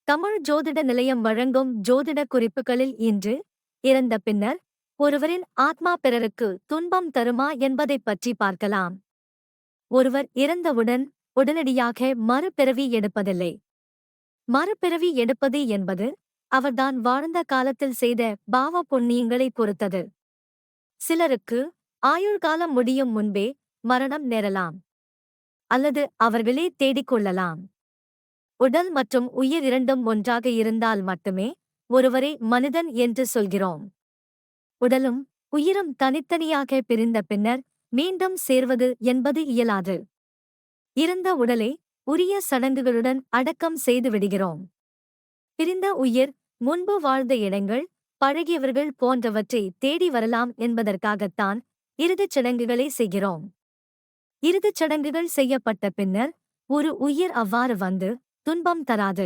தமிழ் ஜோதிட நிலையம் வழங்கும் ஜோதிட குறிப்புகளில் இன்று இறந்த பின்னர் ஒருவரின் ஆத்மா பிறருக்கு துன்பம் தருமா என்பதைப் பற்றி பார்க்கலாம். ஒருவர் இறந்தவுடன் உடனடியாக மறுபிறவி எடுப்பதில்லை. மறுபிறவி எடுப்பது என்பது அவர்தான் வாழ்ந்த காலத்தில் செய்த பாவ புண்ணியங்களை பொறுத்தது. சிலருக்கு ஆயுள்காலம் முடியும் முன்பே மரணம் நேரலாம், அல்லது அவர்களே தேடிக்கொள்ளலாம். உடல் மற்றும் உயிர் இரண்டும் ஒன்றாக இருந்தால் மட்டுமே ஒருவரை மனிதன் என்று சொல்கிறோம். உடலும் உயிரும் தனித்தனியாக பிரிந்த பின்னர் மீண்டும் சேர்வது என்பது இயலாது. இறந்த உடலை உரிய சடங்குகளுடன் அடக்கம் செய்து விடுகிறோம். பிரிந்த உயிர் முன்பு வாழ்ந்த இடங்கள், பழகியவர்கள் போன்றவற்றை தேடி வரலாம் என்பதற்காகத்தான் இறுதிச் சடங்குகளை செய்கிறோம். இறுதிச் சடங்குகள் செய்யப்பட்ட பின்னர் ஒரு உயிர் அவ்வாறு வந்து துன்பம் தராது.